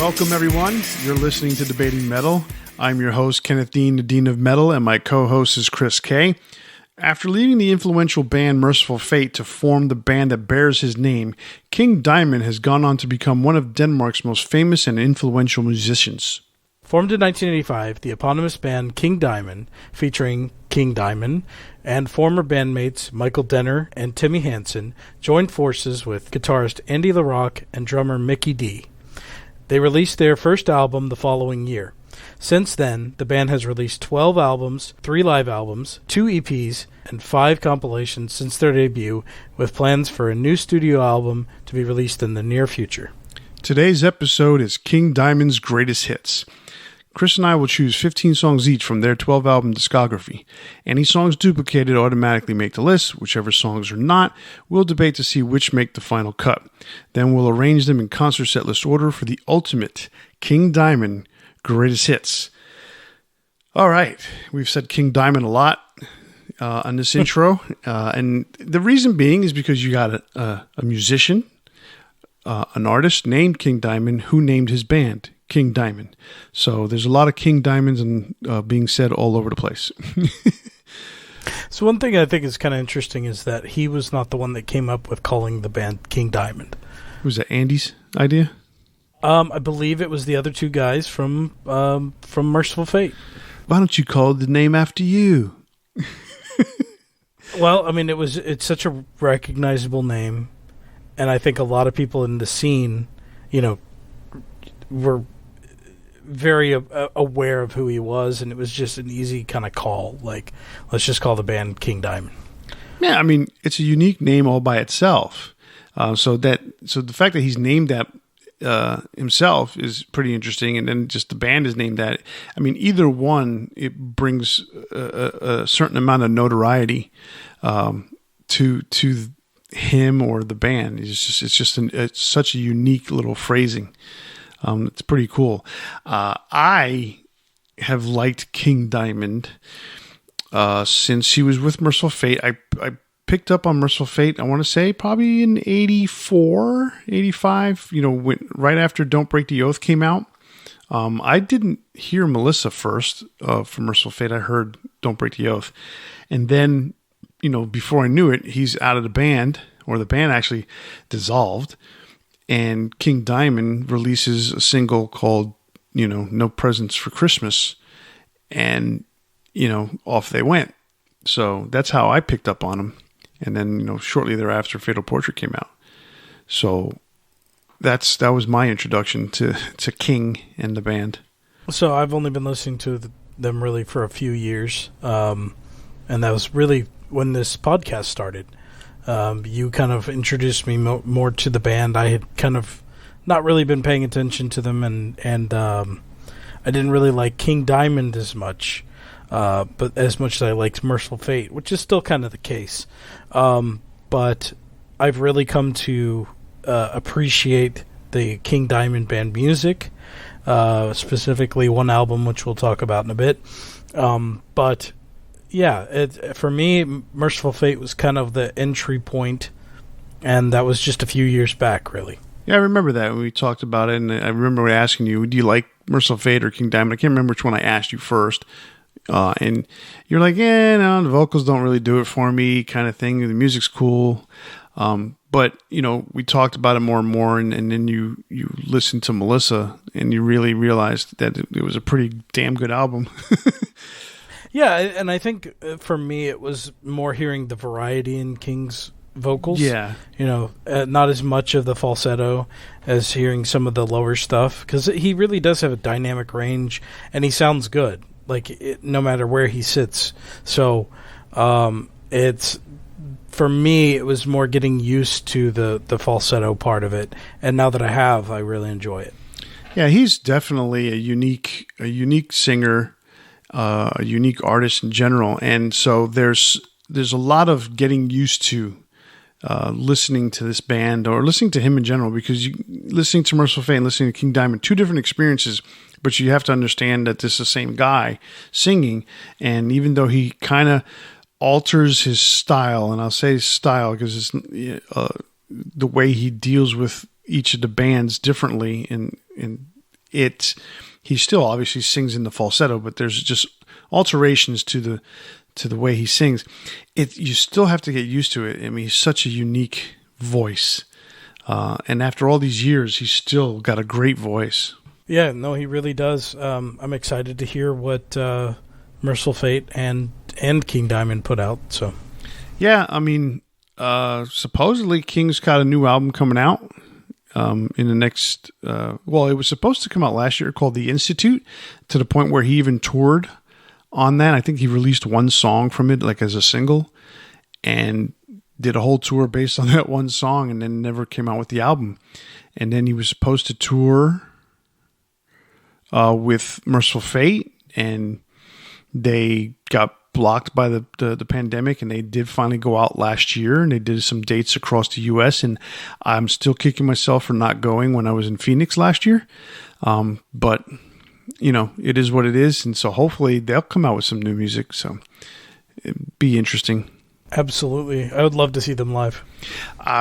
Welcome, everyone. You're listening to Debating Metal. I'm your host, Kenneth Dean, the Dean of Metal, and my co-host is Chris K. After leaving the influential band Mercyful Fate to form the band that bears his name, King Diamond has gone on to become one of Denmark's most famous and influential musicians. Formed in 1985, the eponymous band King Diamond, featuring King Diamond and former bandmates Michael Denner and Timmy Hansen, joined forces with guitarist Andy LaRocque and drummer Mickey D. They released their first album the following year. Since then, the band has released 12 albums, 3 live albums, 2 EPs, and 5 compilations since their debut, with plans for a new studio album to be released in the near future. Today's episode is King Diamond's Greatest Hits. Chris and I will choose 15 songs each from their 12-album discography. Any songs duplicated automatically make the list. Whichever songs are not, we'll debate to see which make the final cut. Then we'll arrange them in concert set list order for the ultimate King Diamond Greatest Hits. All right, we've said King Diamond a lot on this intro, and the reason being is because you got a musician, an artist named King Diamond who named his band King Diamond. So there's a lot of King Diamonds and being said all over the place. So one thing I think is kind of interesting is that he was not the one that came up with calling the band King Diamond. Was that Andy's idea? I believe it was the other two guys from Mercyful Fate. Why don't you call the name after you? Well, I mean, it's such a recognizable name, and I think a lot of people in the scene, were very aware of who he was, and it was just an easy kind of call. Like, let's just call the band King Diamond. Yeah, I mean, it's a unique name all by itself. So the fact that he's named that himself is pretty interesting, and then just the band is named that. I mean, either one, it brings a certain amount of notoriety to him or the band. It's such a unique little phrasing. It's pretty cool. I have liked King Diamond since he was with Mercyful Fate. I picked up on Mercyful Fate, I want to say, probably in 84, 85, right after Don't Break the Oath came out. I didn't hear Melissa first from Mercyful Fate. I heard Don't Break the Oath. And then, before I knew it, he's out of the band, or the band actually dissolved. And King Diamond releases a single called, No Presents for Christmas. And, off they went. So that's how I picked up on him. And then, shortly thereafter, Fatal Portrait came out. So that was my introduction to King and the band. So I've only been listening to them really for a few years. And that was really when this podcast started. You kind of introduced me more to the band. I had kind of not really been paying attention to them, and I didn't really like King Diamond as much, but as much as I liked Mercyful Fate, which is still kind of the case. But I've really come to appreciate the King Diamond band music, specifically one album, which we'll talk about in a bit. But yeah, for me, Mercyful Fate was kind of the entry point, and that was just a few years back, really. Yeah, I remember that when we talked about it, and I remember asking you, do you like Mercyful Fate or King Diamond? I can't remember which one I asked you first. And you're like, no, the vocals don't really do it for me, kind of thing. The music's cool. But, we talked about it more and more, and then you listened to Melissa, and you really realized that it was a pretty damn good album. Yeah, and I think for me it was more hearing the variety in King's vocals. Yeah. Not as much of the falsetto as hearing some of the lower stuff, because he really does have a dynamic range, and he sounds good, no matter where he sits. So it's, for me, it was more getting used to the falsetto part of it, and now that I really enjoy it. Yeah, he's definitely a unique singer, a unique artist in general, and so there's a lot of getting used to listening to this band or listening to him in general, because listening to Mercyful Fate and listening to King Diamond, two different experiences, but you have to understand that this is the same guy singing, and even though he kind of alters his style, and I'll say style because it's the way he deals with each of the bands differently, and he still obviously sings in the falsetto, but there's just alterations to the way he sings. You still have to get used to it. I mean, he's such a unique voice. And after all these years, he's still got a great voice. Yeah, no, he really does. I'm excited to hear what Mercyful Fate and King Diamond put out. So, yeah, I mean, supposedly King's got a new album coming out in the next. It was supposed to come out last year, called The Institute, to the point where he even toured on that. I think he released one song from it, like as a single, and did a whole tour based on that one song, and then never came out with the album. And then he was supposed to tour with Mercyful Fate, and they got blocked by the pandemic, and they did finally go out last year, and they did some dates across the U.S., and I'm still kicking myself for not going when I was in Phoenix last year. But, it is what it is, and so hopefully they'll come out with some new music, so it'd be interesting. Absolutely. I would love to see them live.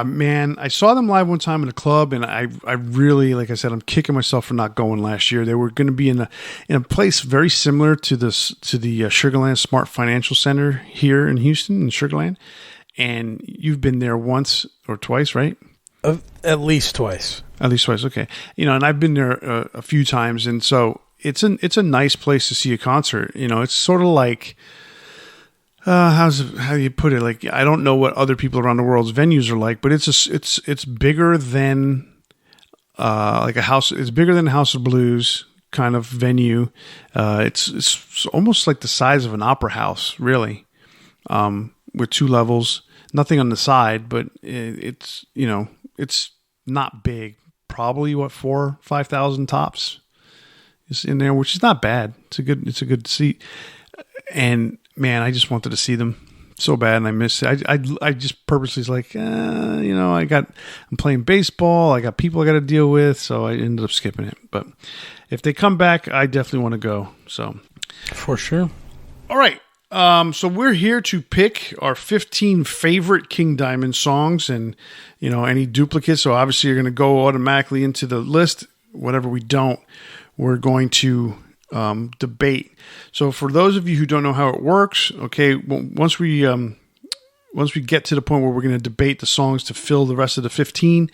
Man, I saw them live one time in a club, and I really, like I said, I'm kicking myself for not going last year. They were going to be in a place very similar to the Sugarland Smart Financial Center here in Houston, in Sugarland. And you've been there once or twice, right? At least twice. At least twice, okay. And I've been there a few times, and so it's a nice place to see a concert. It's sort of like... how do you put it? Like, I don't know what other people around the world's venues are like, but it's bigger than like a house. It's bigger than a House of Blues kind of venue. It's almost like the size of an opera house, really, with 2 levels. Nothing on the side, but it's not big. Probably 4,000-5,000 tops is in there, which is not bad. It's a good seat. And man, I just wanted to see them so bad, and I missed it. I just purposely was like, I'm playing baseball. I got people I got to deal with, so I ended up skipping it. But if they come back, I definitely want to go. So for sure. All right. So we're here to pick our 15 favorite King Diamond songs, and any duplicates. So obviously, you're going to go automatically into the list. Whatever we don't, we're going to debate. So for those of you who don't know how it works, okay, once we get to the point where we're going to debate the songs to fill the rest of the 15,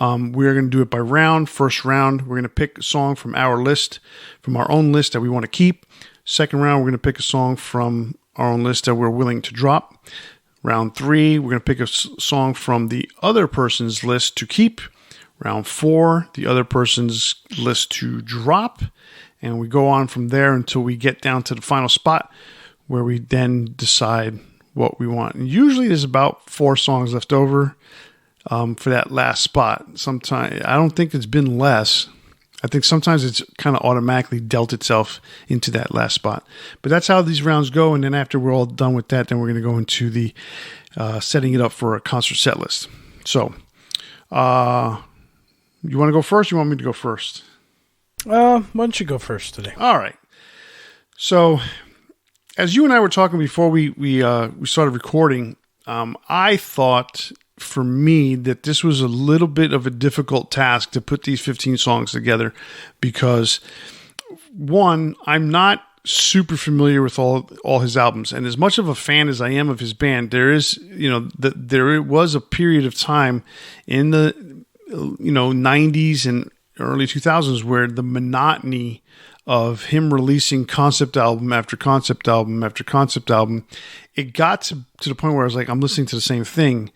we're going to do it by round. First round, we're going to pick a song from our list, from our own list that we want to keep. Second round, we're going to pick a song from our own list that we're willing to drop. Round 3, we're going to pick a song from the other person's list to keep. Round 4, the other person's list to drop. And we go on from there until we get down to the final spot, where we then decide what we want. And usually there's about 4 songs left over for that last spot. Sometimes I don't think it's been less. I think sometimes it's kind of automatically dealt itself into that last spot. But that's how these rounds go. And then after we're all done with that, then we're going to go into the setting it up for a concert set list. So you want to go first? Or you want me to go first? Why don't you go first today? All right. So, as you and I were talking before we started recording, I thought for me that this was a little bit of a difficult task to put these 15 songs together because, one, I'm not super familiar with all his albums, and as much of a fan as I am of his band, there was a period of time in the 90s and early 2000s where the monotony of him releasing concept album after concept album after concept album, it got to the point where I was like, I'm listening to the same thing,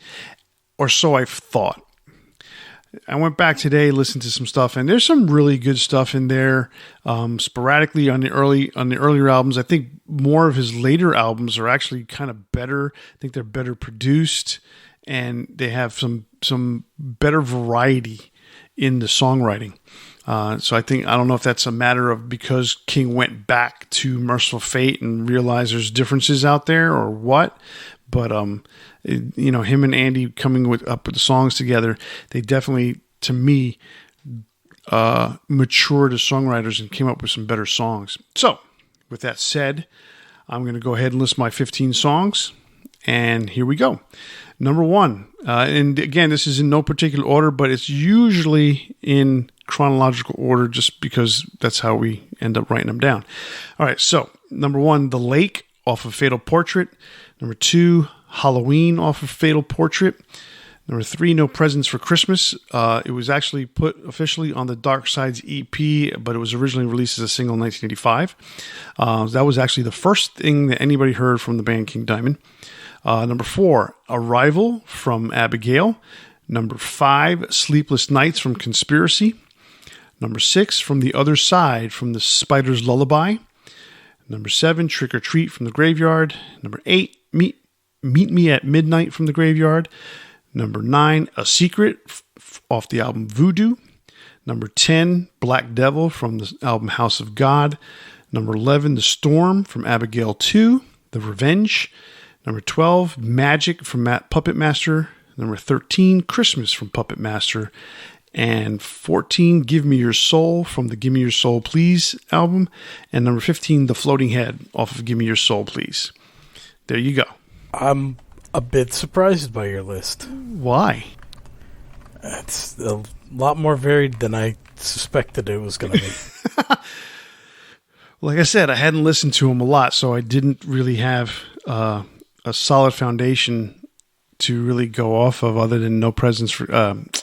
or so I thought. I went back today, listened to some stuff, and there's some really good stuff in there. Sporadically on the earlier albums, I think more of his later albums are actually kind of better. I think they're better produced, and they have some better variety in the songwriting. So I don't know if that's a matter of because King went back to Mercyful Fate and realized there's differences out there or what, but him and Andy coming up with the songs together, they definitely, to me, matured as songwriters and came up with some better songs. So with that said, I'm going to go ahead and list my 15 songs, and here we go. Number 1, and again, this is in no particular order, but it's usually in chronological order just because that's how we end up writing them down. All right, so number 1, The Lake off of Fatal Portrait. Number 2, Halloween off of Fatal Portrait. Number 3, No Presents for Christmas. It was actually put officially on the Dark Sides EP, but it was originally released as a single in 1985. That was actually the first thing that anybody heard from the band King Diamond. Number 4, Arrival from Abigail. Number 5, Sleepless Nights from Conspiracy. Number 6, From the Other Side from the Spider's Lullaby. Number 7, Trick or Treat from the Graveyard. Number 8, Meet Me at Midnight from the Graveyard. Number 9, A Secret off the album Voodoo. Number 10, Black Devil from the album House of God. Number 11, The Storm from Abigail 2, The Revenge. Number 12, Magic from Puppet Master. Number 13, Christmas from Puppet Master. And 14, Give Me Your Soul from the Give Me Your Soul Please album. And number 15, The Floating Head off of Give Me Your Soul Please. There you go. I'm a bit surprised by your list. Why? It's a lot more varied than I suspected it was going to be. Like I said, I hadn't listened to him a lot, so I didn't really have a solid foundation to really go off of, other than No Presents for,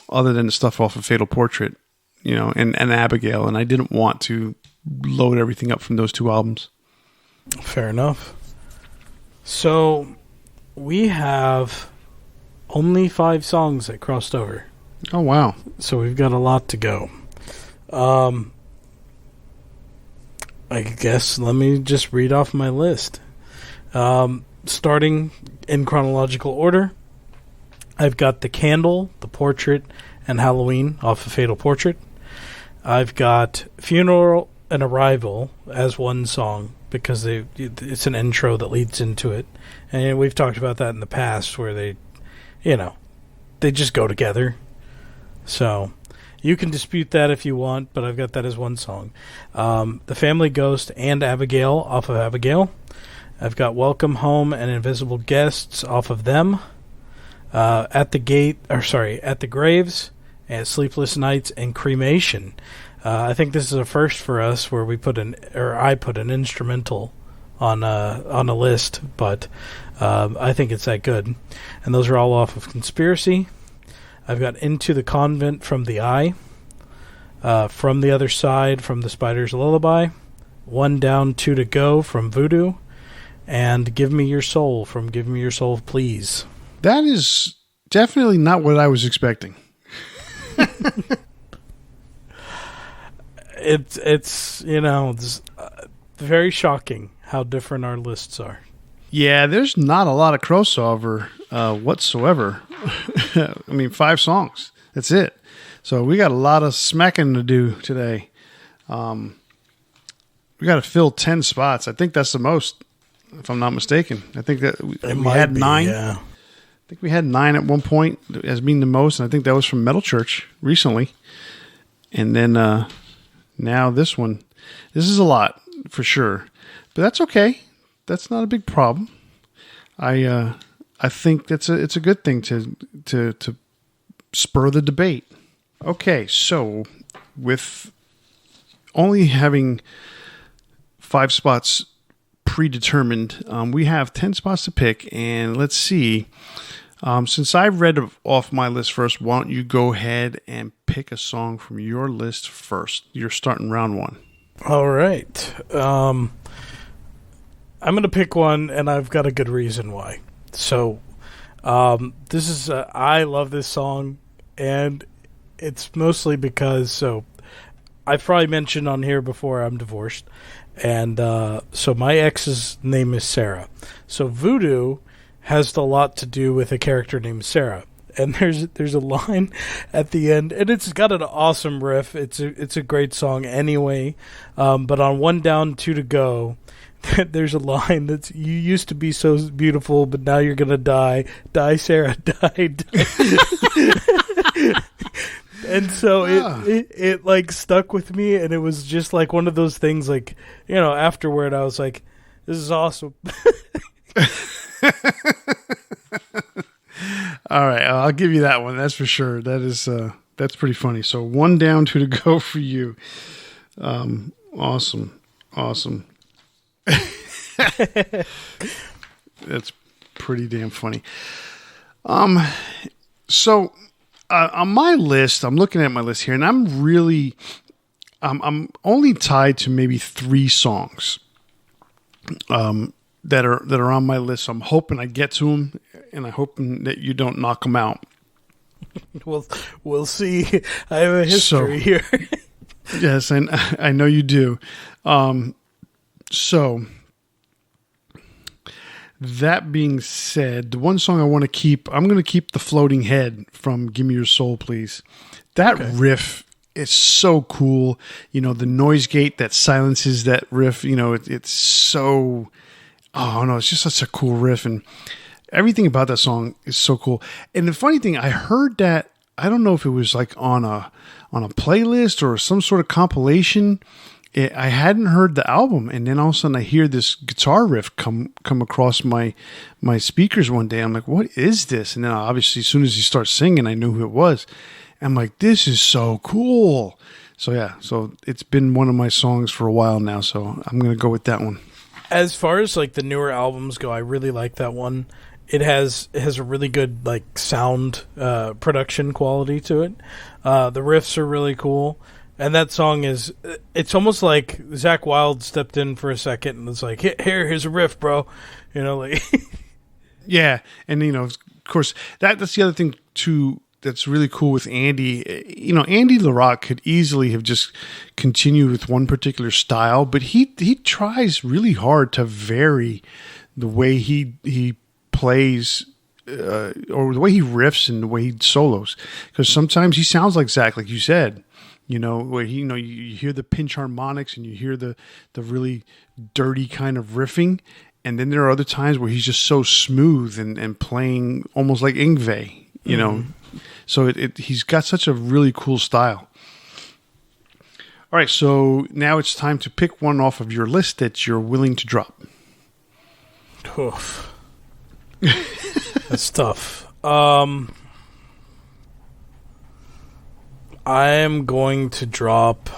other than the stuff off of Fatal Portrait, and Abigail, and I didn't want to load everything up from those 2 albums. Fair enough. So we have only 5 songs that crossed over. Oh, wow. So we've got a lot to go. I guess let me just read off my list. Starting in chronological order, I've got The Candle, The Portrait, and Halloween off of Fatal Portrait. I've got Funeral and Arrival as one song because it's an intro that leads into it. And we've talked about that in the past where they just go together. So you can dispute that if you want, but I've got that as one song. The Family Ghost and Abigail off of Abigail. I've got Welcome Home and Invisible Guests off of them. At the Graves, and Sleepless Nights and Cremation. I think this is a first for us where I put an instrumental on a list, but I think it's that good. And those are all off of Conspiracy. I've got Into the Convent from The Eye, From the Other Side from the Spider's Lullaby, One Down, Two to Go from Voodoo, and Give Me Your Soul from Give Me Your Soul Please. That is definitely not what I was expecting. It's very shocking how different our lists are. Yeah, there's not a lot of crossover whatsoever. I mean, 5 songs. That's it. So we got a lot of smacking to do today. We got to fill 10 spots. I think that's the most, if I'm not mistaken. I think that we had 9. Yeah. I think we had 9 at one point as being the most, and I think that was from Metal Church recently. And then now this one. This is a lot for sure, but that's okay. That's not a big problem. I think it's a good thing to spur the debate. Okay, so with only having 5 spots predetermined, we have 10 spots to pick, and let's see. Since I've read off my list first, why don't you go ahead and pick a song from your list first? You're starting round 1. All right. I'm going to pick one, and I've got a good reason why. So, this is I love this song, and it's mostly because, I've probably mentioned on here before I'm divorced, and so my ex's name is Sarah. So Voodoo has a lot to do with a character named Sarah. And there's a line at the end, and it's got an awesome riff. It's a great song anyway. But on One Down, Two to Go, there's a line that's, you used to be so beautiful, but now you're gonna die. Die, Sarah, die. And so it like stuck with me, and it was just like one of those things, like, afterward I was like, this is awesome. All right, I'll give you that one. That's for sure. That is That's pretty funny. So 1 down, 2 to go for you. Awesome. That's pretty damn funny. So on my list, I'm looking at my list here, and I'm only tied to maybe 3 songs that are on my list. So I'm hoping I get to them, and I'm hoping that you don't knock them out. We'll see. I have a history here. Yes, and I know you do. So that being said, the one song I want to keep, I'm going to keep The Floating Head from Give Me Your Soul, Please. That riff is so cool. You know, the noise gate that silences that riff, you know, it's so, oh no, it's just such a cool riff. And everything about that song is so cool. And the funny thing, I heard that, I don't know if it was like on a playlist or some sort of compilation. I hadn't heard the album, and then all of a sudden I hear this guitar riff come across my speakers one day. I'm like, what is this? And then obviously as soon as he starts singing, I knew who it was. I'm like, this is so cool. So yeah, so it's been one of my songs for a while now, so I'm going to go with that one. As far as like the newer albums go, I really like that one. It has a really good like sound production quality to it. The riffs are really cool. And that song it's almost like Zakk Wylde stepped in for a second and was like, here's a riff, bro. You know, like. Yeah. And, you know, of course, that's the other thing, too, that's really cool with Andy. You know, Andy LaRocque could easily have just continued with one particular style, but he tries really hard to vary the way he plays or the way he riffs and the way he solos. Because sometimes he sounds like Zakk, like you said. You know, where you hear the pinch harmonics and you hear the really dirty kind of riffing. And then there are other times where he's just so smooth and playing almost like Yngwie, you know. So he's got such a really cool style. All right, so now it's time to pick one off of your list that you're willing to drop. Oof. That's tough. I am going to drop.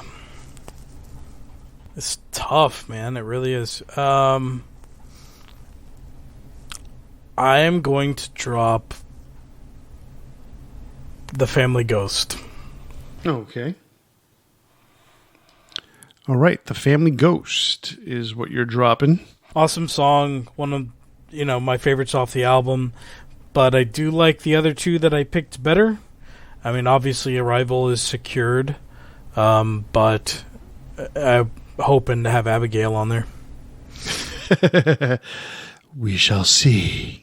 It's tough, man. It really is. I am going to drop The Family Ghost. Okay. All right. The Family Ghost is what you're dropping. Awesome song. One of, my favorites off the album. But I do like the other 2 that I picked better. I mean, obviously, Arrival is secured, but I'm hoping to have Abigail on there. We shall see.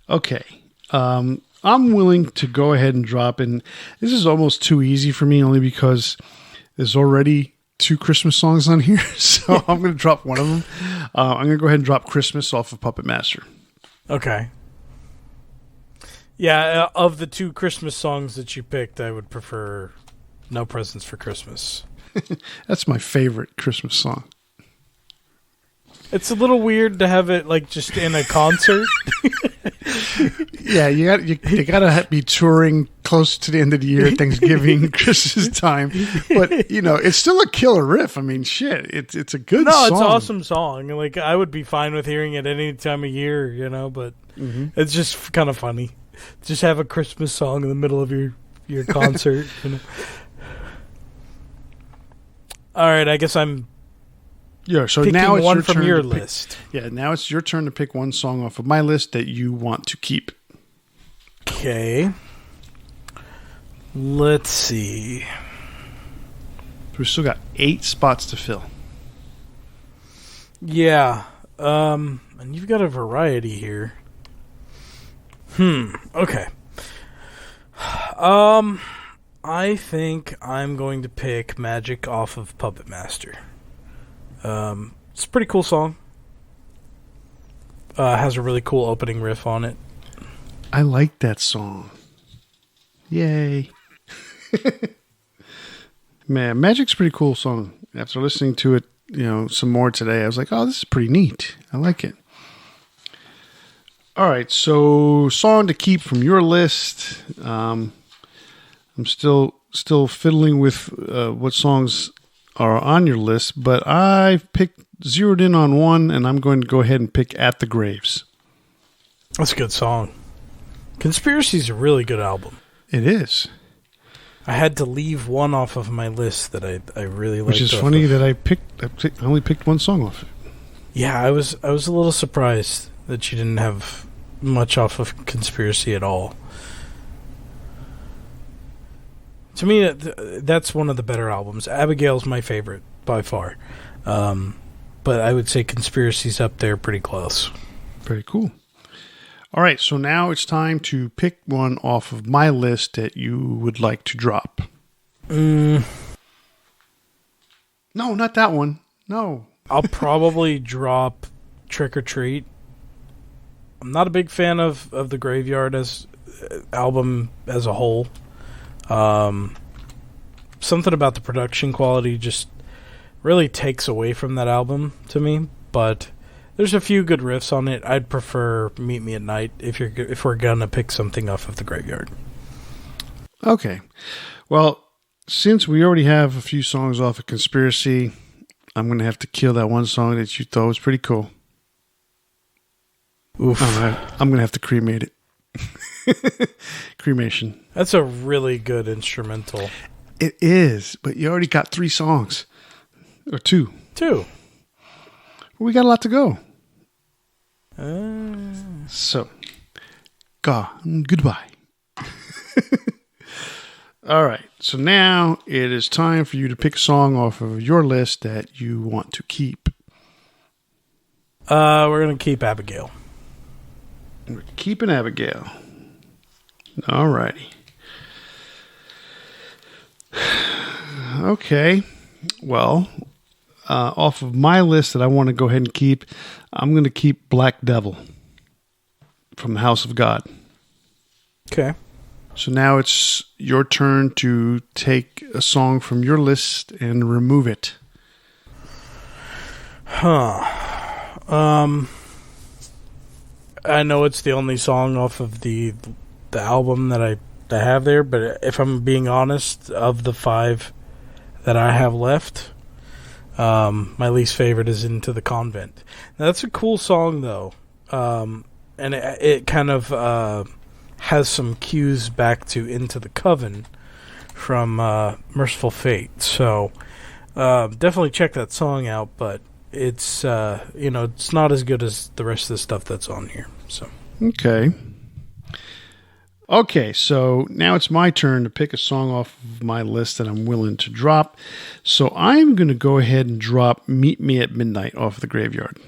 Okay. I'm willing to go ahead and drop in. This is almost too easy for me, only because there's already 2 Christmas songs on here, so I'm going to drop one of them. I'm going to go ahead and drop Christmas off of Puppet Master. Okay. Yeah, of the 2 Christmas songs that you picked, I would prefer No Presents for Christmas. That's my favorite Christmas song. It's a little weird to have it like just in a concert. Yeah, you gotta be touring close to the end of the year, Thanksgiving, Christmas time. But it's still a killer riff. I mean, shit, it's a good song. No, it's an awesome song. Like I would be fine with hearing it any time of year, but it's just kind of funny. Just have a Christmas song in the middle of your concert. All right, I guess I'm. Yeah, so picking now it's one your from turn your to list. Now it's your turn to pick one song off of my list that you want to keep. Okay. Let's see. We've still got 8 spots to fill. Yeah. And you've got a variety here. Okay. I think I'm going to pick Magic off of Puppet Master. It's a pretty cool song. Has a really cool opening riff on it. I like that song. Yay. Man, Magic's a pretty cool song. After listening to it, some more today, I was like, oh, this is pretty neat. I like it. All right, so song to keep from your list. I'm still fiddling with what songs are on your list, but I've zeroed in on one, and I'm going to go ahead and pick At the Graves. That's a good song. Conspiracy's a really good album. It is. I had to leave one off of my list that I really liked. Which is funny that I only picked one song off it. Yeah, I was a little surprised that you didn't have much off of Conspiracy at all. To me, that's one of the better albums. Abigail's my favorite by far, but I would say Conspiracy's up there pretty close. Very cool. All right, so now it's time to pick one off of my list that you would like to drop. No, not that one. No. I'll probably drop Trick or Treat. I'm not a big fan of the Graveyard as album as a whole. Something about the production quality just really takes away from that album to me, but there's a few good riffs on it. I'd prefer Meet Me at Night if we're gonna pick something off of the Graveyard. Okay. Well, since we already have a few songs off of Conspiracy, I'm going to have to kill that one song that you thought was pretty cool. Oof. I'm going to have to cremate it. Cremation. That's a really good instrumental. It is, but you already got 3 songs. Or 2. 2. We got a lot to go. Uh... So, goodbye. All right. So now it is time for you to pick a song off of your list that you want to keep. We're going to keep Abigail. We're keeping Abigail. All righty. Okay. Well, off of my list that I want to go ahead and keep, I'm going to keep Black Devil from the House of God. Okay. So now it's your turn to take a song from your list and remove it. I know it's the only song off of the album that I have there, but if I'm being honest, of the 5 that I have left, my least favorite is Into the Convent. Now, that's a cool song, though, and it kind of has some cues back to Into the Coven from Mercyful Fate. So definitely check that song out, but it's it's not as good as the rest of the stuff that's on here. So Okay, so now it's my turn to pick a song off of my list that I'm willing to drop. So I'm going to go ahead and drop Meet Me at Midnight off the Graveyard.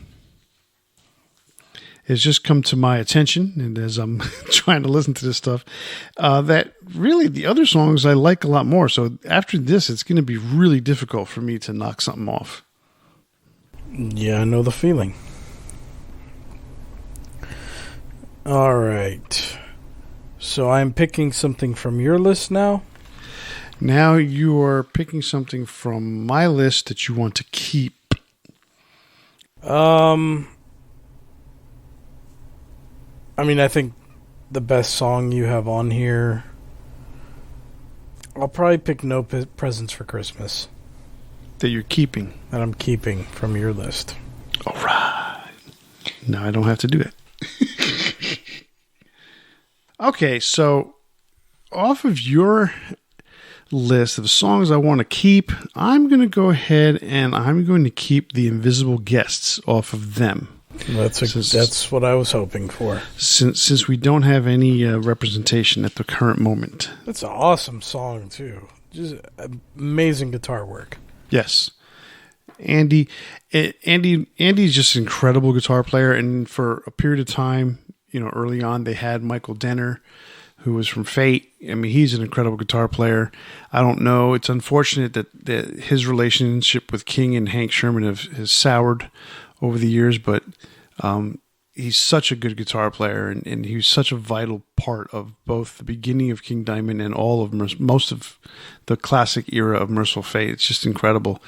It's just come to my attention, and as I'm trying to listen to this stuff, that really the other songs I like a lot more. So after this, it's going to be really difficult for me to knock something off. Yeah, I know the feeling. All right. So I'm picking something from your list now? Now you are picking something from my list that you want to keep. I think the best song you have on here, I'll probably pick No Presents for Christmas. That you're keeping. That I'm keeping from your list. All right. Now I don't have to do that. Okay, so off of your list of songs I want to keep, I'm going to go ahead and I'm going to keep The Invisible Guests off of them. That's what I was hoping for. Since we don't have any representation at the current moment. That's an awesome song, too. Just amazing guitar work. Yes. Andy's just an incredible guitar player, and for a period of time, early on, they had Michael Denner, who was from Fate. He's an incredible guitar player. I don't know. It's unfortunate that his relationship with King and Hank Sherman has soured over the years, but he's such a good guitar player, and he was such a vital part of both the beginning of King Diamond and all of most of the classic era of Mercyful Fate. It's just incredible.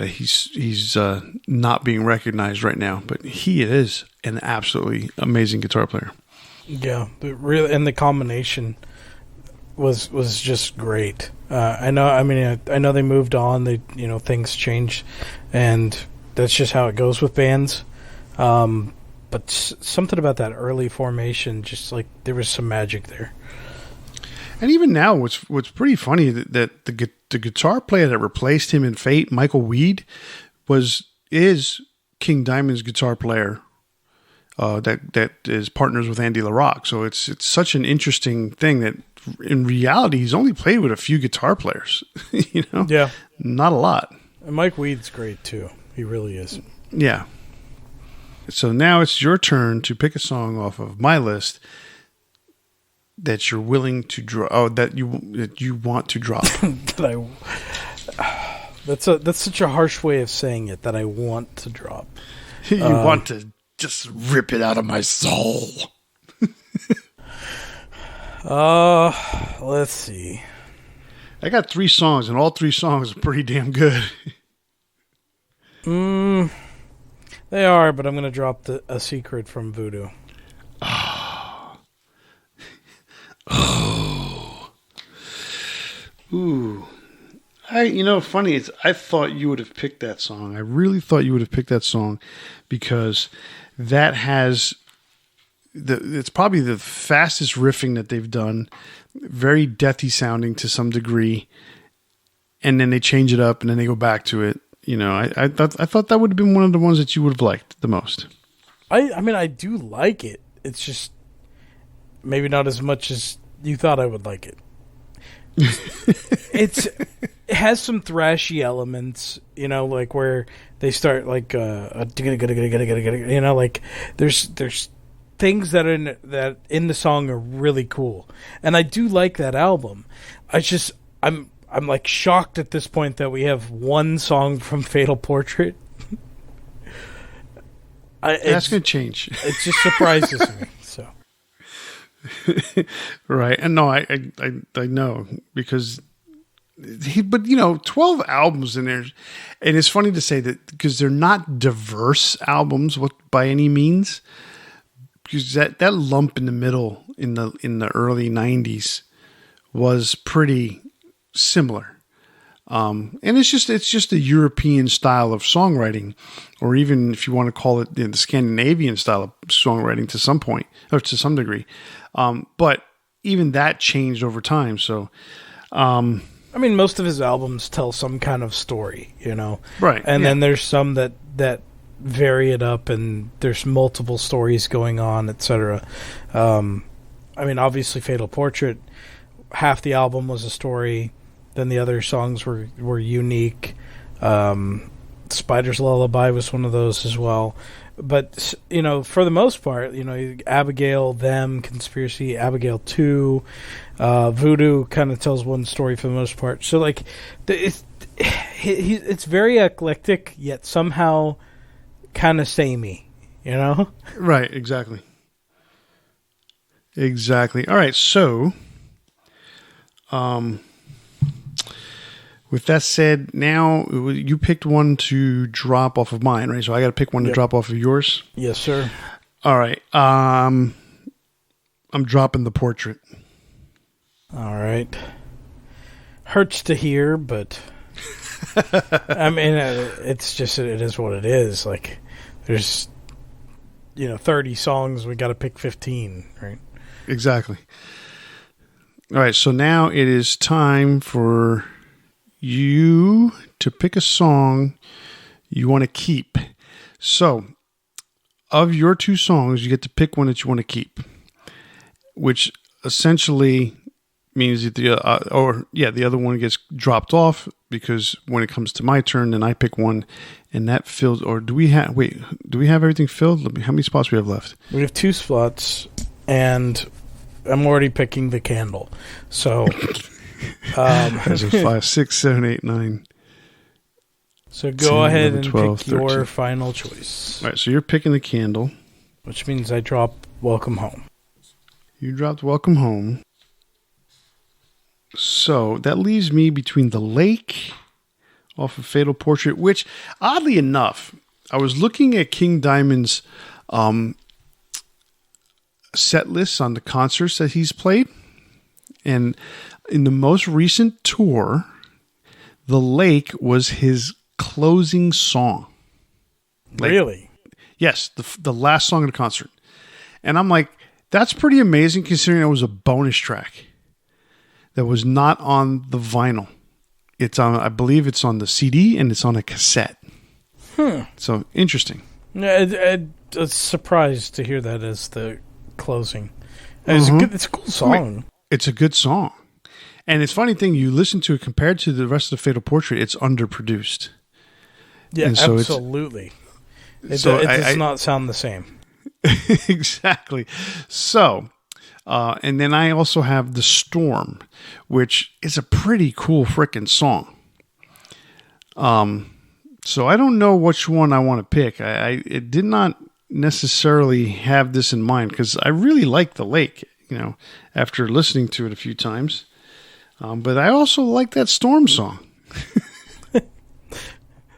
He's not being recognized right now, but he is an absolutely amazing guitar player. Yeah, but really, and the combination was just great. I know they moved on. They things change, and that's just how it goes with bands. But something about that early formation, just like there was some magic there. And even now, what's pretty funny that the guitar player that replaced him in Fate, Michael Weed, is King Diamond's guitar player. That is partners with Andy LaRocque. So it's such an interesting thing that in reality he's only played with a few guitar players. Yeah, not a lot. And Mike Weed's great too. He really is. Yeah. So now it's your turn to pick a song off of my list that you're willing to draw. Oh, that you want to drop. That's such a harsh way of saying it. That I want to drop. You want to just rip it out of my soul. Let's see. I got 3 songs, and all 3 songs are pretty damn good. They are, but I'm going to drop a secret from Voodoo. Oh. Ooh. Funny, I thought you would have picked that song. I really thought you would have picked that song because that has it's probably the fastest riffing that they've done. Very deathy sounding to some degree. And then they change it up and then they go back to it. I thought that would have been one of the ones that you would have liked the most. I do like it. It's just maybe not as much as you thought I would like it. It has some thrashy elements, like where they start like like there's things that are in the song are really cool, and I do like that album. I'm like shocked at this point that we have one song from Fatal Portrait. That's going to change. It just surprises me. So, right, and no, I know because but 12 albums in there, and it's funny to say that because they're not diverse albums by any means. Because that lump in the middle in the early 90s was pretty similar. And it's just a European style of songwriting, or even if you want to call it the Scandinavian style of songwriting to some point or to some degree. But even that changed over time. So, most of his albums tell some kind of story, right? And then there's some that vary it up, and there's multiple stories going on, etc. Obviously, Fatal Portrait, half the album was a story. Then the other songs were unique. Spider's Lullaby was one of those as well. But, for the most part, Abigail, Them, Conspiracy, Abigail 2, Voodoo kind of tells one story for the most part. So, it's very eclectic, yet somehow kind of samey, Right, exactly. Exactly. All right, so... with that said, now you picked one to drop off of mine, right? So I got to pick one to drop off of yours? Yes, sir. All right. I'm dropping The Portrait. All right. Hurts to hear, but it's just, it is what it is. Like, there's, 30 songs. We got to pick 15, right? Exactly. All right. So now it is time for you to pick a song you want to keep. So, of your 2 songs, you get to pick one that you want to keep, which essentially means that the other one gets dropped off, because when it comes to my turn, then I pick one, and that fills. Or do we have everything filled? How many spots we have left? We have 2 spots, and I'm already picking the candle. So. There's a 5, 6, 7, 8, 9. So go 10, ahead 11, and 12, pick your 13. final choice. All right, so you're picking the candle. Which means I drop Welcome Home. You dropped Welcome Home. So that leaves me between The Lake off of Fatal Portrait, which, oddly enough, I was looking at King Diamond's set lists on the concerts that he's played. And in the most recent tour, The Lake was his closing song. Really? Yes, the last song of the concert. And I'm like, that's pretty amazing considering it was a bonus track that was not on the vinyl. It's on, I believe it's on the CD and it's on a cassette. So interesting. Yeah, I'm surprised to hear that as the closing. It's a cool song. It's a good song. And it's funny thing, you listen to it compared to the rest of the Fatal Portrait, it's underproduced. Yeah, so absolutely. It does not sound the same. Exactly. So, and then I also have The Storm, which is a pretty cool freaking song. So I don't know which one I want to pick. It did not necessarily have this in mind because I really like The Lake, after listening to it a few times. But I also like that Storm song.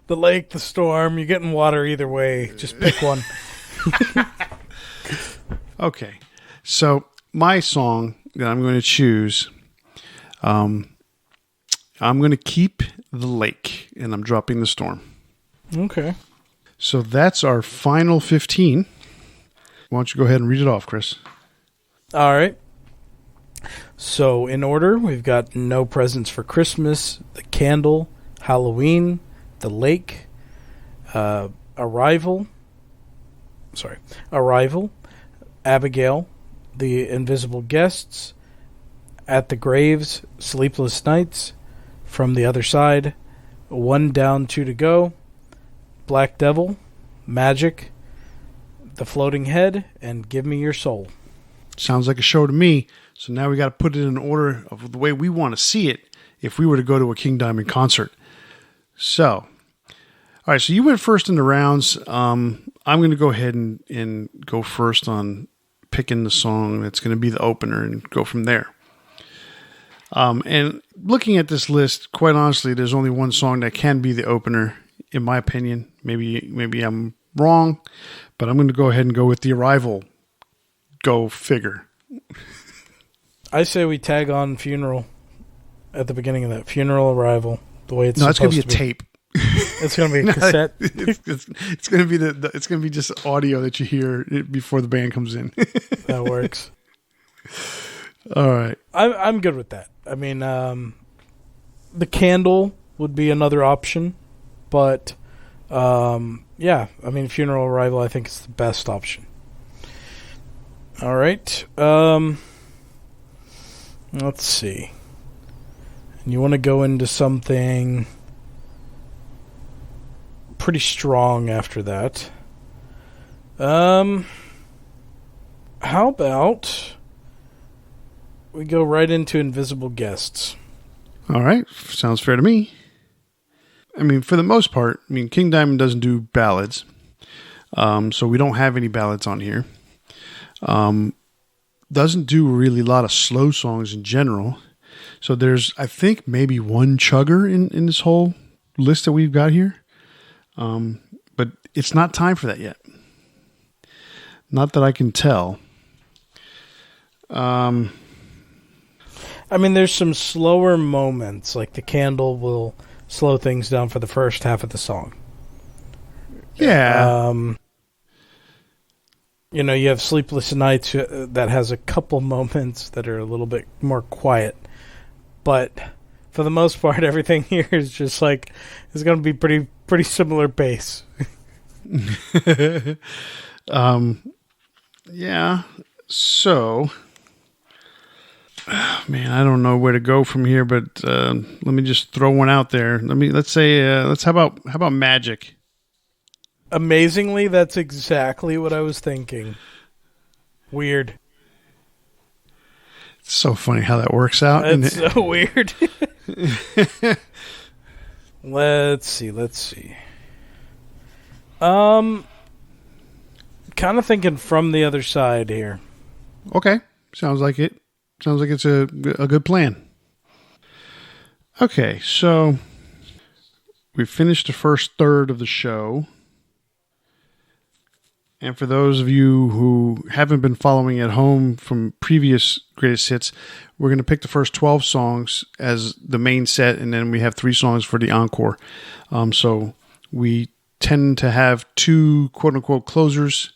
The lake, the storm, you're getting water either way. Just pick one. Okay. So my song that I'm going to choose, I'm going to keep The Lake and I'm dropping The Storm. Okay. So that's our final 15. Why don't you go ahead and read it off, Chris? All right. So in order, we've got No Presents for Christmas, The Candle, Halloween, The Lake, Arrival, Abigail, The Invisible Guests, At the Graves, Sleepless Nights, From the Other Side, One Down, Two to Go, Black Devil, Magic, The Floating Head, and Give Me Your Soul. Sounds like a show to me. So now we got to put it in order of the way we want to see it if we were to go to a King Diamond concert. So, all right, so you went first in the rounds. I'm going to go ahead and go first on picking the song that's going to be the opener and go from there. And looking at this list, quite honestly, there's only one song that can be the opener, in my opinion. Maybe I'm wrong, but I'm going to go ahead and go with The Arrival. Go figure. I say we tag on Funeral at the beginning of that. Funeral, Arrival, the way it's supposed to be. No, it's going to be a tape. It's going to be a cassette. It's going to be it's going to be just audio that you hear before the band comes in. That works. All right. I'm good with that. I mean, The Candle would be another option, but yeah, I mean, Funeral, Arrival, I think is the best option. All right. Let's see. And you want to go into something pretty strong after that. How about we go right into Invisible Guests? All right. Sounds fair to me. I mean, for the most part, King Diamond doesn't do ballads. So we don't have any ballads on here. Doesn't do really a lot of slow songs in general. So there's, I think, maybe one chugger in this whole list that we've got here. But it's not time for that yet. Not that I can tell. I mean, there's some slower moments, like The Candle will slow things down for the first half of the song. Yeah. You have Sleepless Nights that has a couple moments that are a little bit more quiet. But for the most part, everything here is just like, it's going to be pretty similar pace. Yeah. So, man, I don't know where to go from here, but let me just throw one out there. How about Magic? Amazingly, that's exactly what I was thinking. Weird. It's so funny how that works out. That's so weird. Let's see. Kind of thinking From the Other Side here. Okay. Sounds like it. Sounds like it's a good plan. Okay, so we finished the first third of the show. And for those of you who haven't been following at home from previous greatest hits, we're going to pick the first 12 songs as the main set, and then we have 3 songs for the encore. So we tend to have 2 quote-unquote closers,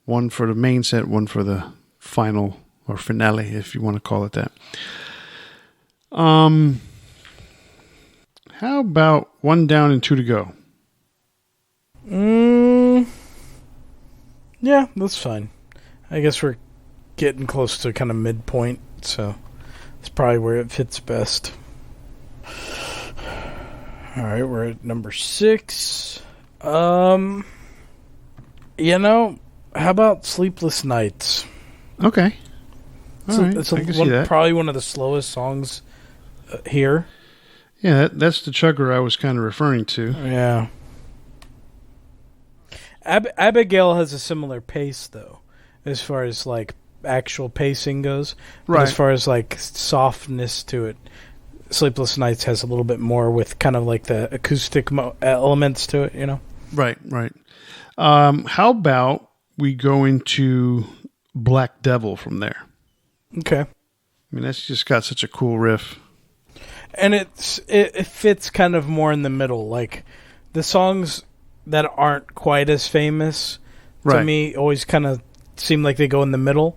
one for the main set, one for the final or finale, if you want to call it that. How about 1 down and 2 to go? Yeah, that's fine. I guess we're getting close to kind of midpoint, so it's probably where it fits best. All right, we're at number 6. How about Sleepless Nights? Okay. All right. It's probably one of the slowest songs here. Yeah, that's the chugger I was kind of referring to. Yeah. Abigail has a similar pace, though, as far as, like, actual pacing goes. But right. As far as, like, softness to it, Sleepless Nights has a little bit more with kind of, like, the acoustic elements to it, you know? Right. How about we go into Black Devil from there? Okay. I mean, that's just got such a cool riff. And it fits kind of more in the middle. Like, the songs that aren't quite as famous, to me, always kind of seem like they go in the middle.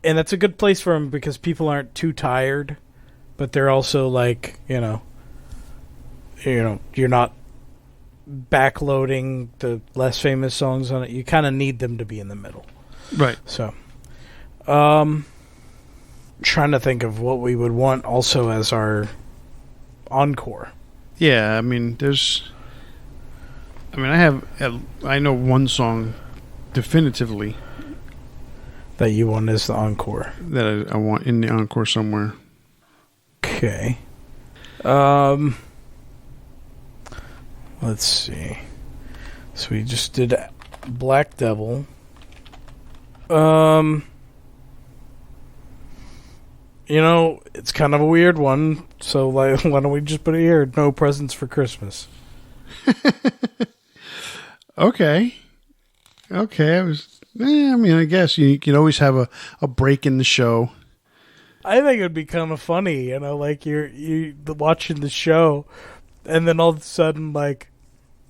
And that's a good place for them because people aren't too tired, but they're also like, you're not backloading the less famous songs on it. You kind of need them to be in the middle. Right. So, trying to think of what we would want also as our encore. Yeah, I mean, I know one song definitively that you want as the encore. That I want in the encore somewhere. Okay. Let's see. So we just did Black Devil. It's kind of a weird one, so why don't we just put it here? No Presents for Christmas. Okay. I guess you can always have a break in the show. I think it would be kind of funny, like you're watching the show, and then all of a sudden, like,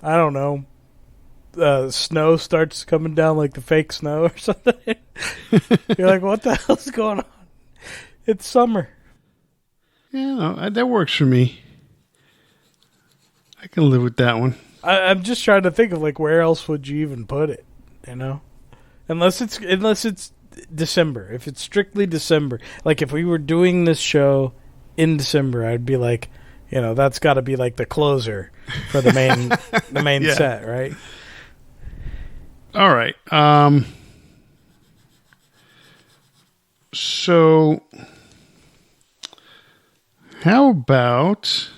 I don't know, snow starts coming down, like the fake snow or something. You're like, what the hell's going on? It's summer. Yeah, that works for me. I can live with that one. I'm just trying to think of, like, where else would you even put it, Unless it's December. If it's strictly December. Like, if we were doing this show in December, I'd be like, that's got to be, like, the closer for the main yeah. set, right? All right. So, how about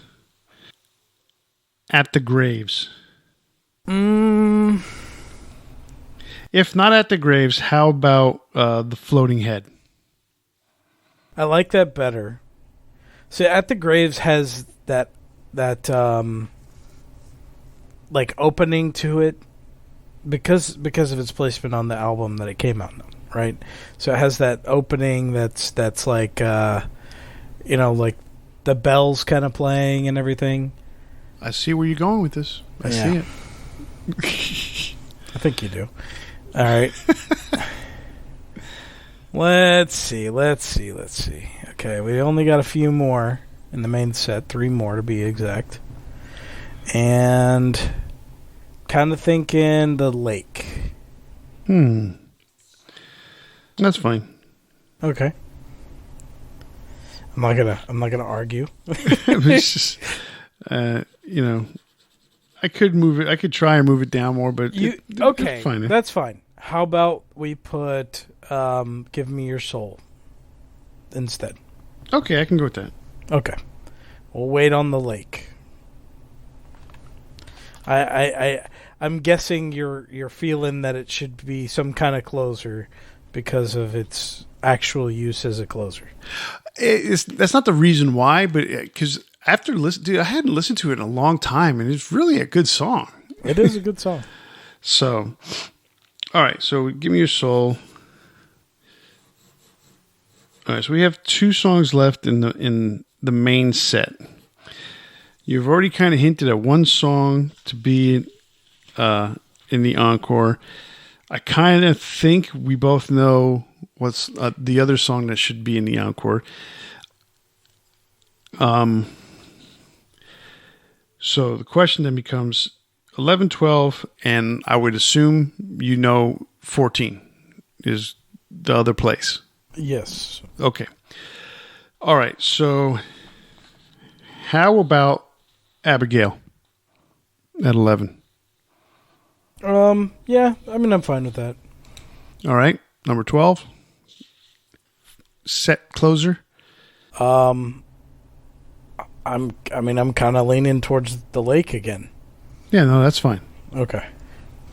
At the Graves? If not At the Graves, how about The Floating Head? I like that better. See, At the Graves has that like opening to it because of its placement on the album that it came out on, right? So it has that opening that's like like the bells kind of playing and everything. I see where you're going with this. I see it. I think you do. All right. Let's see. Okay, we only got a few more in the main set, 3 more to be exact. And kind of thinking The Lake. That's fine. Okay. I'm not gonna argue. It's just, I could move it. I could try and move it down more, but okay, fine. That's fine. How about we put "Give Me Your Soul" instead? Okay, I can go with that. Okay, we'll wait on The Lake. I'm guessing you're feeling that it should be some kind of closer because of its actual use as a closer. That's not the reason why, but because I hadn't listened to it in a long time, and it's really a good song. It is a good song. So, All right, so Give Me Your Soul. All right, so we have 2 songs left in the main set. You've already kind of hinted at one song to be in the encore. I kind of think we both know what's the other song that should be in the encore. So the question then becomes 11, 12, and I would assume 14 is the other place. Yes. Okay. All right. So how about Abigail at 11? Yeah, I mean, I'm fine with that. All right. Number 12. Set closer. I'm kind of leaning towards the lake again. Yeah, no, that's fine. Okay.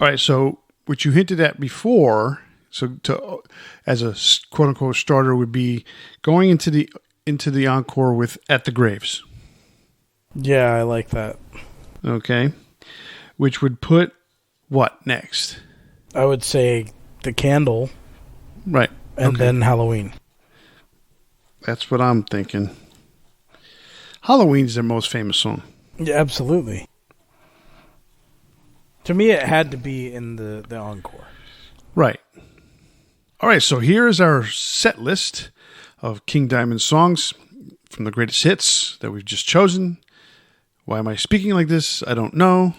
All right. So what you hinted at before, as a quote unquote starter, would be going into the encore with At the Graves. Yeah, I like that. Okay. Which would put what next? I would say The Candle. Right. And then Halloween. That's what I'm thinking. Halloween's their most famous song. Yeah, absolutely. To me, it had to be in the encore. Right. All right, so here is our set list of King Diamond songs from the greatest hits that we've just chosen. Why am I speaking like this? I don't know.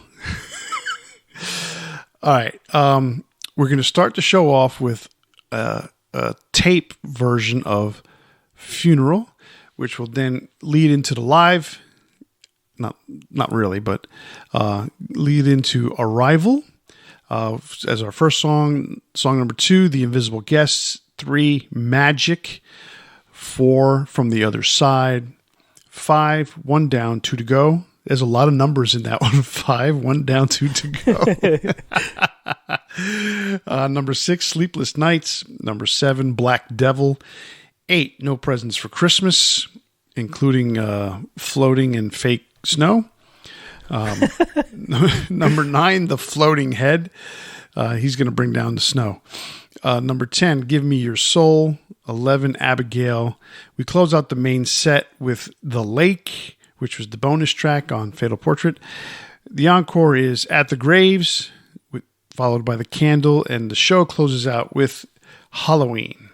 All right. We're going to start the show off with a tape version of Funeral, which will then lead into the live. Not really, but lead into Arrival as our first song. Song number 2, The Invisible Guests. 3, Magic. 4, From the Other Side. 5, 1 down, 2 to go. There's a lot of numbers in that one. 5, 1 down, 2 to go. Number 6, Sleepless Nights. Number 7, Black Devil. 8, No Presents for Christmas, including Floating and Fake Snow. Number 9, The Floating Head. He's going to bring down the snow. Number 10, Give Me Your Soul. 11, Abigail. We close out the main set with The Lake, which was the bonus track on Fatal Portrait. The encore is At the Graves, followed by The Candle, and the show closes out with Halloween.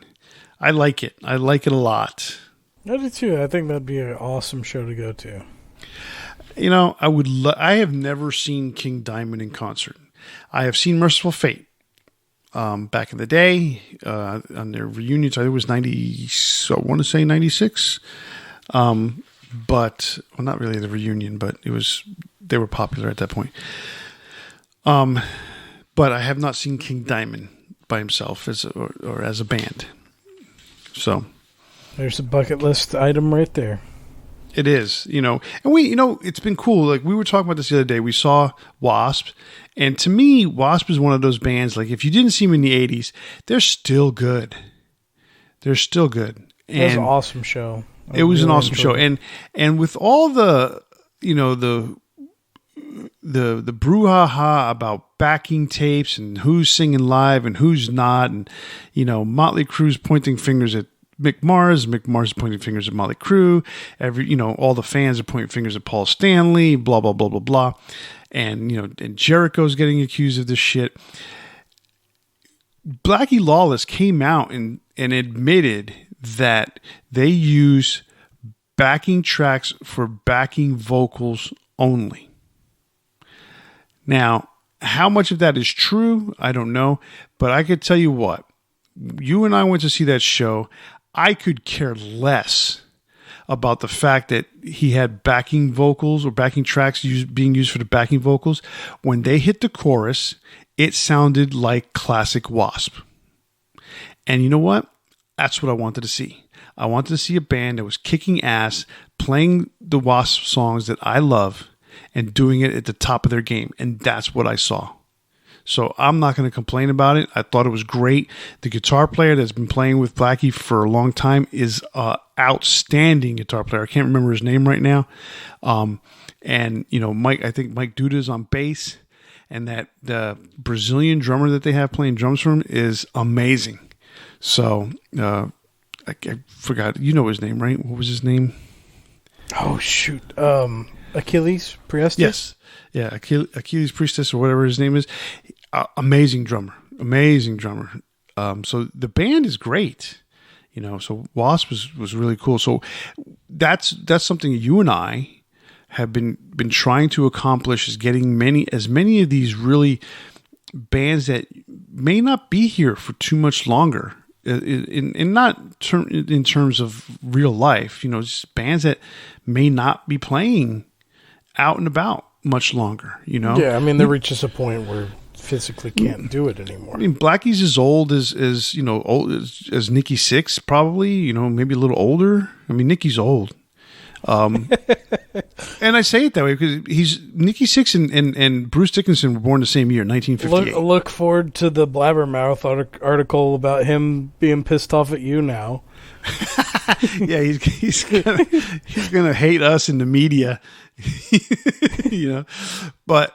I like it. I like it a lot. I do too. I think that'd be an awesome show to go to. I have never seen King Diamond in concert. I have seen Mercyful Fate back in the day on their reunions. I think it was 90. So I want to say 96. But not really the reunion, but they were popular at that point. But I have not seen King Diamond by himself or as a band. So there's a bucket list item right there. It is, and it's been cool. Like we were talking about this the other day. We saw Wasp, and to me, Wasp is one of those bands. Like if you didn't see them in the '80s, they're still good. They're still good. It was an awesome show. It was an awesome show, and with all the the brouhaha about backing tapes and who's singing live and who's not, and Motley Crue's pointing fingers at Mick Mars is pointing fingers at Motley Crue. All the fans are pointing fingers at Paul Stanley. Blah blah blah blah blah, and and Jericho's getting accused of this shit. Blackie Lawless came out and admitted that they use backing tracks for backing vocals only. Now, how much of that is true, I don't know, but I could tell you what. You and I went to see that show. I could care less about the fact that he had backing vocals or backing tracks being used for the backing vocals. When they hit the chorus, it sounded like classic Wasp. And you know what? That's what I wanted to see. I wanted to see a band that was kicking ass, playing the Wasp songs that I love, and doing it at the top of their game. And that's what I saw. So I'm not going to complain about it. I thought it was great. The guitar player that's been playing with Blackie for a long time is an outstanding guitar player. I can't remember his name right now. And, Mike, I think Mike Duda's on bass. and that the Brazilian drummer that they have playing drums for him is amazing. So I forgot. You know his name, right? What was his name? Oh shoot, Achilles Priestis. Yes, yeah, Achilles Priestis or whatever his name is. Amazing drummer. So the band is great. So Wasp was really cool. So that's something you and I have been trying to accomplish, is getting as many of these really bands that may not be here for too much longer, in terms of real life, just bands that may not be playing out and about much longer, Yeah, I mean, there reaches a point where physically can't do it anymore. I mean, Blackie's as old as old as Nikki Sixx, probably, maybe a little older. I mean, Nikki's old. And I say it that way because Nikki Sixx and Bruce Dickinson were born the same year, 1958. Look forward to the Blabbermouth article about him being pissed off at you now. Yeah, he's gonna hate us in the media, But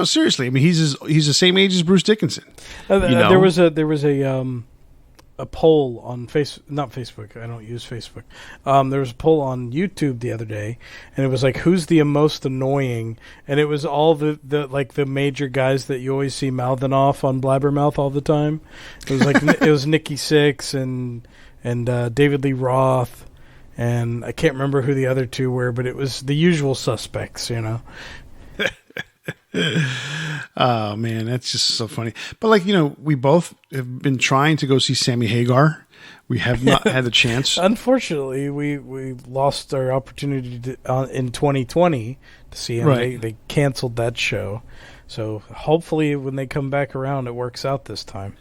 seriously, I mean, he's the same age as Bruce Dickinson. There was a poll on not Facebook. I don't use Facebook. There was a poll on YouTube the other day, and it was like, who's the most annoying? And it was all the major guys that you always see mouthing off on Blabbermouth all the time. It was like it was Nikki Sixx and David Lee Roth, and I can't remember who the other two were, but it was the usual suspects, Oh man, that's just so funny. But we both have been trying to go see Sammy Hagar. We have not had the chance. Unfortunately, we lost our opportunity in 2020 to see him. Right. They canceled that show. So hopefully when they come back around, it works out this time.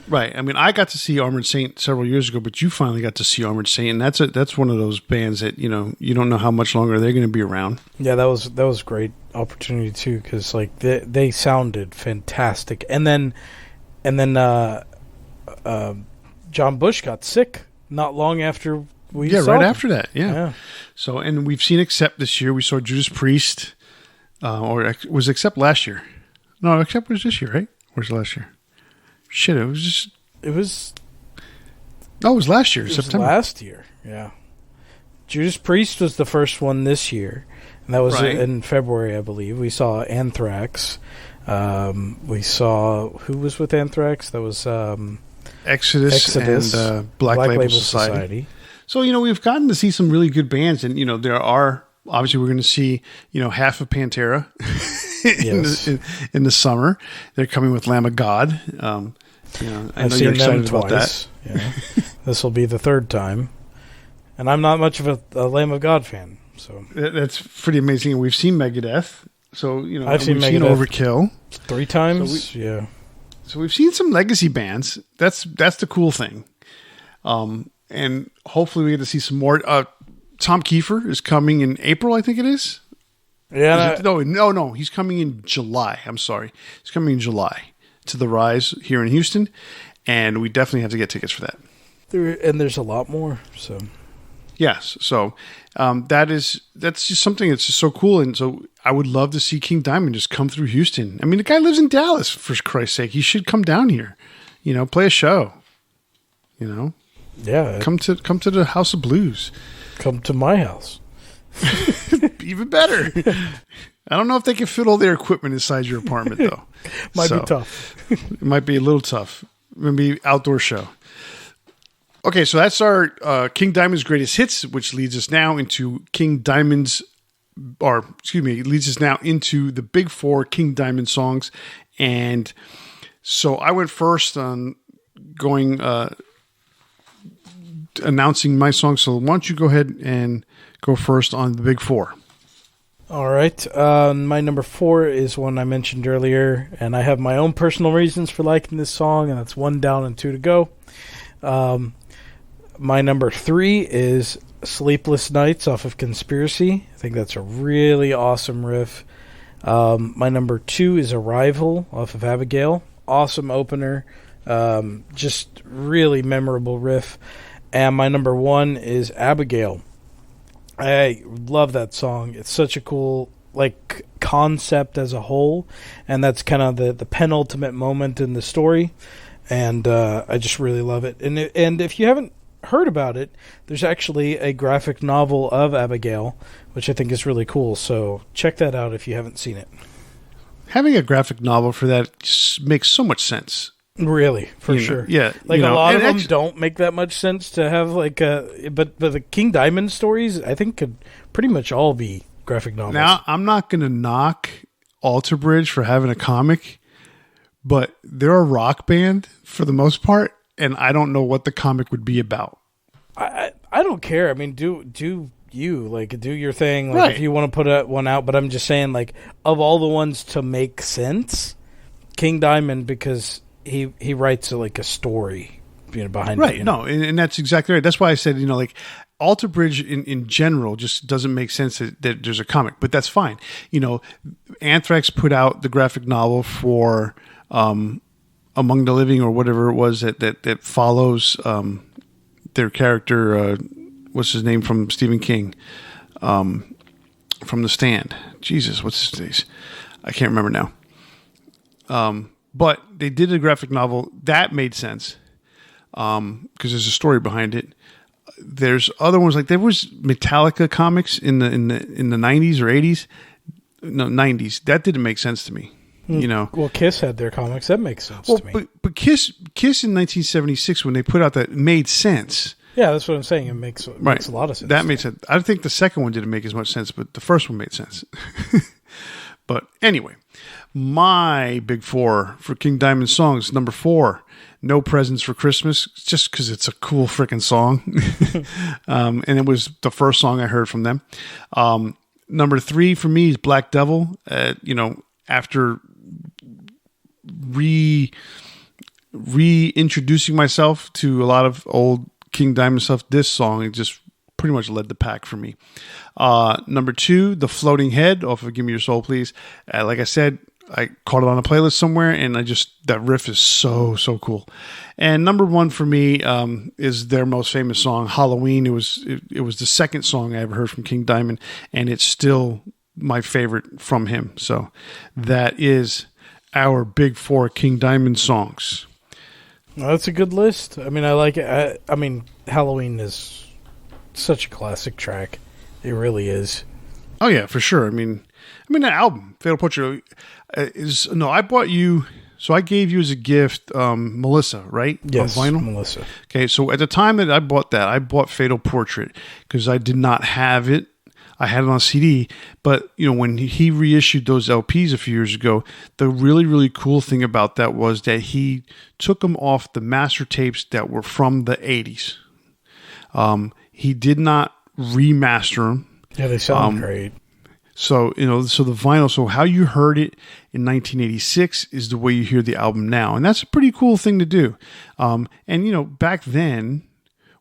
Right. I mean, I got to see Armored Saint several years ago, but you finally got to see Armored Saint, and that's one of those bands that you don't know how much longer they're going to be around. Yeah, that was a great opportunity too, because they sounded fantastic, and then John Bush got sick not long after we saw right him. after that. Yeah. So, and we've seen Accept this year. We saw Judas Priest, or was Accept last year? No, Accept was this year, right? Where's last year? Shit, it was last year, September. Last year, yeah. Judas Priest was the first one this year, and that was in February, I believe. We saw Anthrax. We saw, who was with Anthrax? That was Exodus and Black Label Society. So, we've gotten to see some really good bands, and, there are, obviously we're going to see, half of Pantera in the summer. They're coming with Lamb of God. I know you're excited about that. Yeah. This will be the third time. And I'm not much of a Lamb of God fan. So that's pretty amazing. We've seen Megadeth. So, I've seen Overkill 3 times. So we've seen some legacy bands. That's the cool thing. And hopefully we get to see some more. Tom Kiefer is coming in April, I think it is. Yeah. No. He's coming in July. I'm sorry. He's coming in July to the Rise here in Houston, and we definitely have to get tickets for that. And there's a lot more. So yes. So that's just something that's just so cool, and so I would love to see King Diamond just come through Houston. I mean, the guy lives in Dallas, for Christ's sake. He should come down here. Play a show. Yeah. Come to the House of Blues. Come to my house. Even better. I don't know if they can fit all their equipment inside your apartment, though. Might be tough. It might be a little tough. Maybe outdoor show. Okay, so that's our King Diamond's Greatest Hits, which leads us now into leads us now into the big 4 King Diamond songs. And so I went first on going announcing my song. So why don't you go ahead and go first on the big 4? All right. My number 4 is one I mentioned earlier, and I have my own personal reasons for liking this song, and that's 1 down and 2 to go. My number 3 is Sleepless Nights off of Conspiracy. I think that's a really awesome riff. My number 2 is Arrival off of Abigail. Awesome opener. Just really memorable riff. And my number 1 is Abigail. I love that song. It's such a cool like concept as a whole, and that's kind of the penultimate moment in the story, and I just really love it. And if you haven't heard about it, there's actually a graphic novel of Abigail, which I think is really cool, so check that out if you haven't seen it. Having a graphic novel for that makes so much sense. Really, for sure. Yeah. Like a lot of them don't make that much sense to have but the King Diamond stories, I think, could pretty much all be graphic novels. Now, I'm not going to knock Alter Bridge for having a comic, but they're a rock band for the most part, and I don't know what the comic would be about. I don't care. I mean, do you, like, do your thing, like, right. If you want to put one out, but I'm just saying, like, of all the ones to make sense, King Diamond, because he writes like a story, behind right. it. No, and that's exactly right. That's why I said, like, Alter Bridge in general just doesn't make sense that there's a comic, but that's fine. Anthrax put out the graphic novel for Among the Living, or whatever it was that follows their character. What's his name from Stephen King? From The Stand. Jesus, what's his name? I can't remember now. But they did a graphic novel that made sense because there's a story behind it. There's other ones, like there was Metallica comics in the 90s or 80s. No, 90s. That didn't make sense to me. Well, Kiss had their comics. That makes sense to me. But Kiss in 1976, when they put out that, made sense. Yeah, that's what I'm saying. It makes a lot of sense. That made sense. I think the second one didn't make as much sense, but the first one made sense. But anyway, my big four for King Diamond songs. Number 4, No Presents for Christmas, just because it's a cool freaking song. And it was the first song I heard from them. Number 3 for me is Black Devil. After reintroducing myself to a lot of old King Diamond stuff, this song, it just pretty much led the pack for me. Number 2, The Floating Head off of Give Me Your Soul, Please. Like I said, I caught it on a playlist somewhere, and that riff is so cool. And number 1 for me is their most famous song, Halloween. It was the second song I ever heard from King Diamond, and it's still my favorite from him. So that is our big 4 King Diamond songs. Well, that's a good list. I mean, I like it. I mean, Halloween is such a classic track. It really is. Oh yeah, for sure. I mean that album, Fatal Portrait, I bought you. So I gave you as a gift, Melissa, right? Yes, on vinyl? Melissa. Okay, so at the time that I bought Fatal Portrait because I did not have it. I had it on CD, but when he reissued those LPs a few years ago, the really, really cool thing about that was that he took them off the master tapes that were from the 80s. He did not remaster them. Yeah, they sound great. So, so the vinyl, so how you heard it in 1986 is the way you hear the album now. And that's a pretty cool thing to do. And, back then,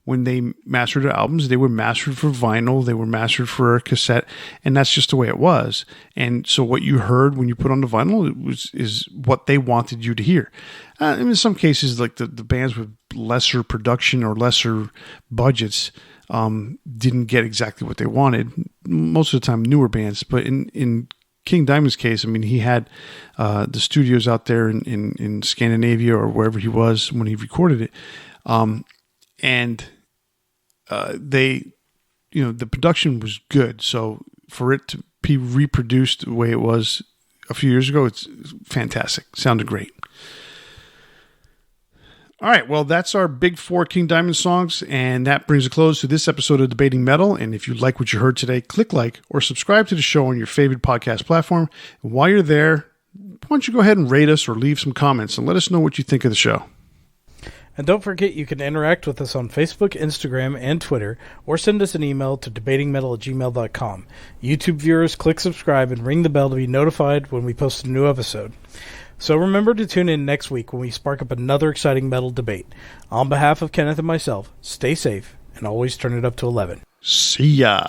when they mastered their albums, they were mastered for vinyl, they were mastered for a cassette, and that's just the way it was. And so what you heard when you put on the vinyl is what they wanted you to hear. In some cases, like the bands with lesser production or lesser budgets didn't get exactly what they wanted. Most of the time, newer bands. But in King Diamond's case, I mean, he had the studios out there in Scandinavia or wherever he was when he recorded it. And they, the production was good. So for it to be reproduced the way it was a few years ago, it's fantastic. Sounded great. All right, well, that's our big 4 King Diamond songs, and that brings a close to this episode of Debating Metal. And if you like what you heard today, click like or subscribe to the show on your favorite podcast platform. And while you're there, why don't you go ahead and rate us or leave some comments and let us know what you think of the show. And don't forget, you can interact with us on Facebook, Instagram, and Twitter, or send us an email to debatingmetal@gmail.com. YouTube viewers, click subscribe and ring the bell to be notified when we post a new episode. So remember to tune in next week when we spark up another exciting metal debate. On behalf of Kenneth and myself, stay safe and always turn it up to 11. See ya.